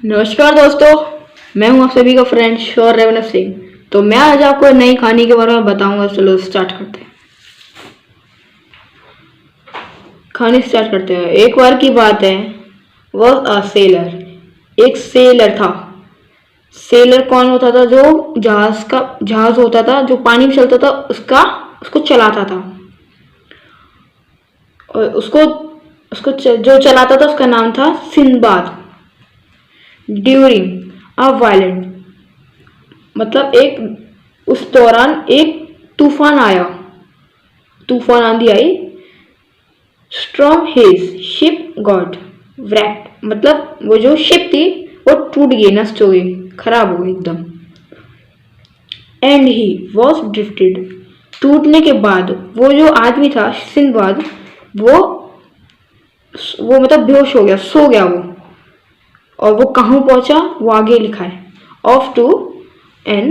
नमस्कार दोस्तों, मैं हूं आप सभी का फ्रेंड श्योर रेवनत सिंह। तो मैं आज आपको नई कहानी के बारे में बताऊंगा। चलो स्टार्ट करते हैं। कहानी स्टार्ट करते हैं। एक बार की बात है, वॉज अ सेलर। एक सेलर था। सेलर कौन होता था? जो जहाज होता था, जो पानी में चलता था, उसको चलाता था। और जो चलाता था उसका नाम था सिंदबाद। ड्यूरिंग अ वायलेंट, मतलब उस दौरान एक तूफान आया, तूफान आंधी आई। Storm his ship got wrecked, मतलब वो जो शिप थी वो टूट गई, नष्ट हो गई, खराब हो गई एकदम। एंड ही वॉज ड्रिफ्टेड, टूटने के बाद वो जो आदमी था सिंदबाद, वो मतलब बेहोश हो गया, सो गया वो। और वो कहाँ पहुंचा वो आगे लिखा है। ऑफ टू एन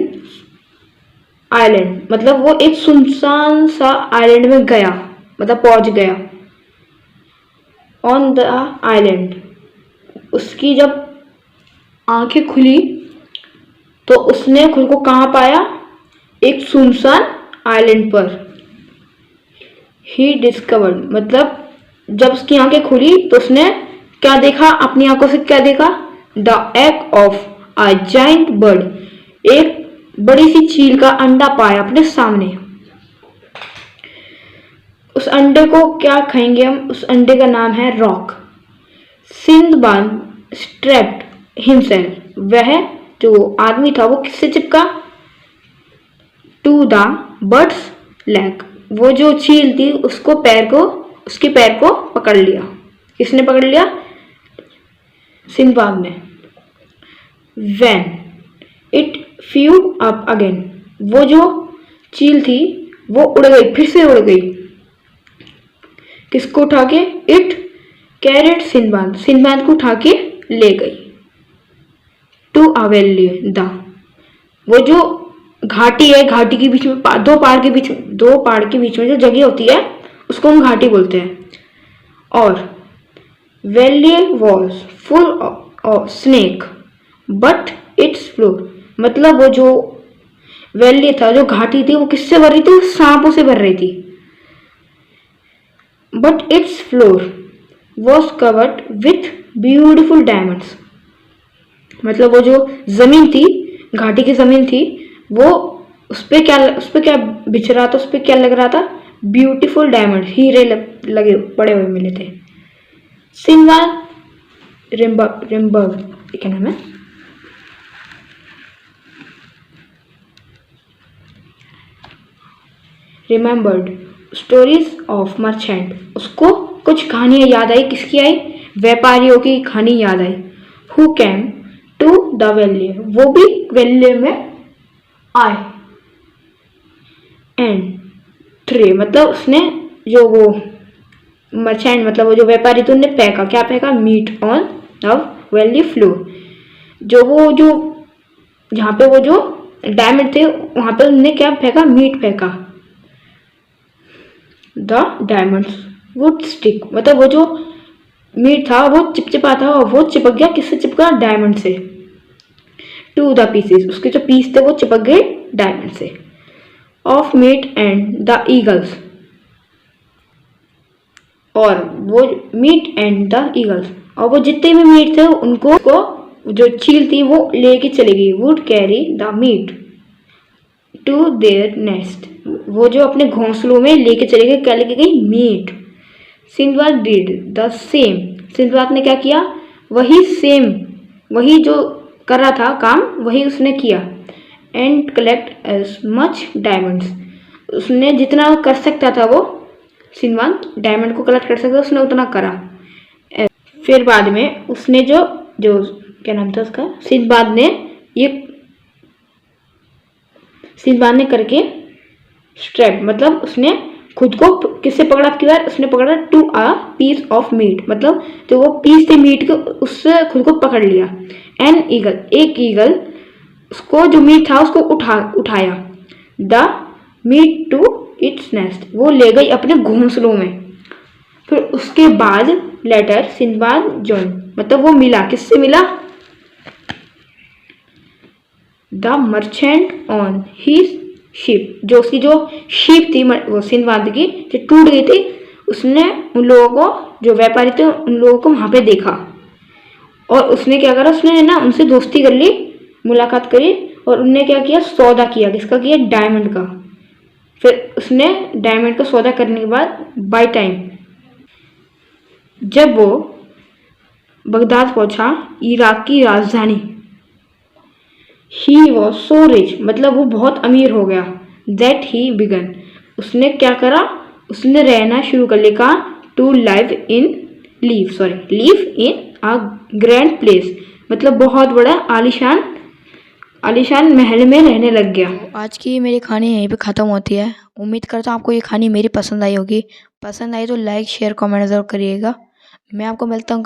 आइलैंड, मतलब वो एक सुनसान सा आइलैंड में गया, मतलब पहुंच गया। ऑन द आइलैंड, उसकी जब आंखें खुली तो उसने खुद को कहाँ पाया? एक सुनसान आइलैंड पर। ही डिस्कवर्ड, मतलब जब उसकी आंखें खुली तो उसने क्या देखा? अपनी आंखों से क्या देखा? The egg of a giant bird, एक बड़ी सी चील का अंडा पाया अपने सामने। उस अंडे को क्या खाएंगे हम? उस अंडे का नाम है रॉक। सिंदबाद स्ट्रेप्ड हिमसेल्फ, वह जो आदमी था वो किससे चिपका? टू द बर्ड्स लेग, वो जो चील थी उसके पैर को पकड़ लिया। किसने पकड़ लिया? सिंदबाद ने। When it few up again, वो जो चील थी वो उड़ गई, फिर से उड़ गई। किसको उठा के? इट कैरेट सिंदबाद, सिंदबाद को उठा के ले गई। टू अ वैली, वो जो घाटी है, घाटी के बीच में दो पहाड़ के बीच में जो जगह होती है उसको हम घाटी बोलते हैं। और valley was full of snake but it's floor, मतलब वो जो वैली था, जो घाटी थी, वो किससे भर रही थी? सांपों से भर रही थी। But it's floor was covered with beautiful diamonds, मतलब वो जो जमीन थी, घाटी की जमीन थी, वो उस पे क्या बिछ रहा था? उस पे क्या लग रहा था? ब्यूटीफुल डायमंड, हीरे लगे पड़े हुए मिले थे। सिंदबाद रिम्बर्ड, क्या नाम है? रिमेम्बर्ड स्टोरीज ऑफ मर्चेंट, उसको कुछ कहानियां याद आई। किसकी आई? व्यापारियों की कहानी याद आई। Who came to the valley, वो भी वैली में आए। एंड थ्री, मतलब उसने जो वो मर्चेंट, मतलब वो जो व्यापारी थे, उन्हें फेंका, क्या फेंका? Meat on the valley floor, जो जहाँ पे वो जो डायमंड थे वहां पे उन्होंने क्या फेंका? मीट फेंका। द डायमंड्स वुड स्टिक, मतलब वो जो मीट था वो चिपचिपा था और वो चिपक गया। किससे चिपका? डायमंड से। टू द पीसेस, उसके जो पीस थे वो चिपक गए डायमंड से। Of meat and the eagles, और वो मीट एंड द ईगल्स, और वो जितने भी मीट थे उनको जो चील थी वो लेके चली गई। Would carry the meat to their nest, वो जो अपने घोंसलों में लेके चले गए। क्या लेके गई? Meat. Sindbad did the same, Sindbad ने क्या किया? वही जो कर रहा था काम, वही उसने किया। And collect as much diamonds, उसने जितना कर सकता था वो सिंदबाद डायमंड को कलेक्ट कर सकता, उसने उतना करा। फिर बाद में उसने जो क्या नाम था उसका? सिंदबाद ने करके स्ट्रैप, मतलब उसने खुद को किससे पकड़ा? आपकी बार उसने पकड़ा to a piece of meat, मतलब जो वो पीस थे मीट के, उससे खुद को पकड़ लिया। एन ईगल, एक ईगल उसको जो मीट था उसको उठाया। The meat to its nest, वो ले गई अपने घोंसलों में। फिर उसके बाद लेटर सिंदबाद जॉइन, मतलब वो मिला, किससे मिला? The merchant on his ship, जो उसकी जो शिप थी वो सिंदबाद की जो टूट गई थी, उसने उन लोगों को, जो व्यापारी थे उन लोगों को वहाँ पे देखा और उसने क्या करा, उसने ना उनसे दोस्ती कर ली, मुलाकात करी और उनने क्या किया, सौदा किया। किसका किया? डायमंड का। फिर उसने डायमंड का सौदा करने के बाद बाय टाइम जब वो बगदाद पहुंचा, इराक की राजधानी, ही वॉज सो रिच, मतलब वो बहुत अमीर हो गया। दैट ही बिगन, उसने क्या करा, उसने रहना शुरू कर लिया to live in a grand place, मतलब बहुत बड़ा आलीशान आलीशान महल में रहने लग गया। तो आज की मेरी कहानी यहीं पे ख़त्म होती है। उम्मीद करता हूँ आपको ये कहानी मेरी पसंद आई होगी। पसंद आई तो लाइक शेयर कमेंट ज़रूर करिएगा। मैं आपको मिलता हूँ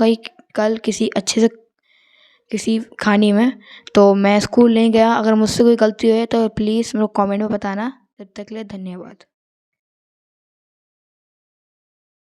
कल किसी अच्छे से किसी कहानी में। तो मैं स्कूल नहीं गया, अगर मुझसे कोई गलती हुई है तो प्लीज़ मेरे को कमेंट में बताना। तब तक के लिए धन्यवाद।